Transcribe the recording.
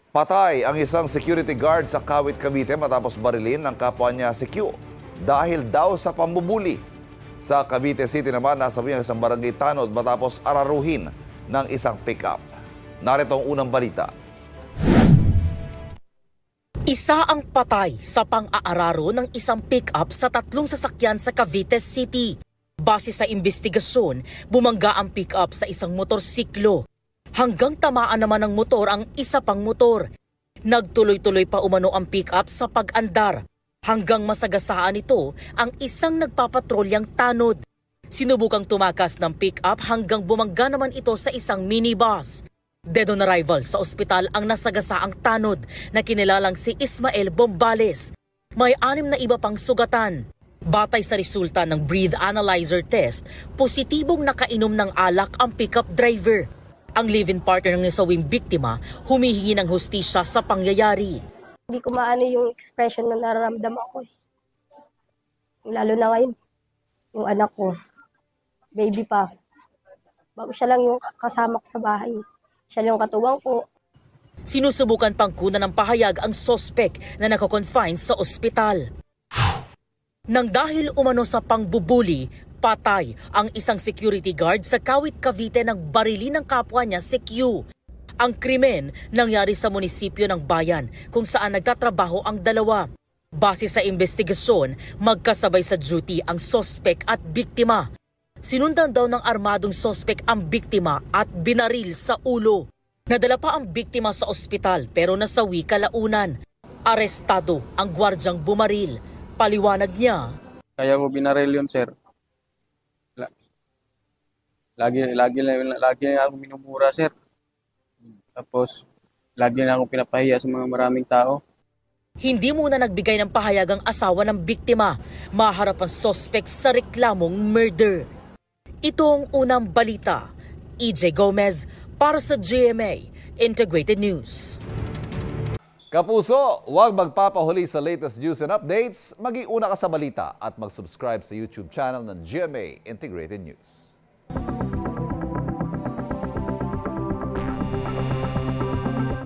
Patay ang isang security guard sa Kawit, Cavite matapos barilin ng kapwa niya si Q dahil daw sa pambubuli. Sa Cavite City naman, nasabi ang isang barangay tanod matapos araruhin ng isang pick-up. Narito ang unang balita. Isa ang patay sa pang-aararo ng isang pick-up sa 3 sasakyan sa Cavite City. Base sa investigasyon, bumangga ang pick-up sa isang motorsiklo. Hanggang tamaan naman ng motor ang isa pang motor. Nagtuloy-tuloy pa umano ang pick-up sa pag-andar. Hanggang masagasaan ito ang isang nagpapatrolyang tanod. Sinubukang tumakas ng pick-up hanggang bumangga naman ito sa isang minibus. Dead on arrival sa ospital ang nasagasaang tanod na kinilalang si Ismael Bombales. May 6 na iba pang sugatan. Batay sa resulta ng breath analyzer test, positibong nakainom ng alak ang pickup driver. Ang live-in partner ng nasawing biktima humihingi ng hustisya sa pangyayari. Hindi ko maano yung expression na nararamdaman ko. Lalo na ngayon, yung anak ko, baby pa. Bago siya lang yung kasama ko sa bahay. Siya lang yung katuwang ko. Sinusubukan pang kunan ng pahayag ang sospek na nakakonfine sa ospital. Nang dahil umano sa pangbubuli, patay ang isang security guard sa Kawit, Cavite ng barili ng kapwa niya si Q. Ang krimen nangyari sa munisipyo ng Bayan kung saan nagtatrabaho ang dalawa. Base sa investigasyon, magkasabay sa duty ang sospek at biktima. Sinundan daw ng armadong sospek ang biktima at binaril sa ulo. Nadala pa ang biktima sa ospital pero nasawi kalaunan. Arestado ang gwardyang bumaril. Paliwanag niya. Kaya ko binaril yun, sir. Lagi na ako minumura, sir. Tapos, lagi na ako pinapahiya sa mga maraming tao. Hindi muna nagbigay ng pahayag ang asawa ng biktima. Maharap ang sospek sa reklamong murder. Ito ang unang balita. EJ Gomez para sa GMA Integrated News. Kapuso, huwag magpapahuli sa latest news and updates. Mag-iuna ka sa balita at mag-subscribe sa YouTube channel ng GMA Integrated News.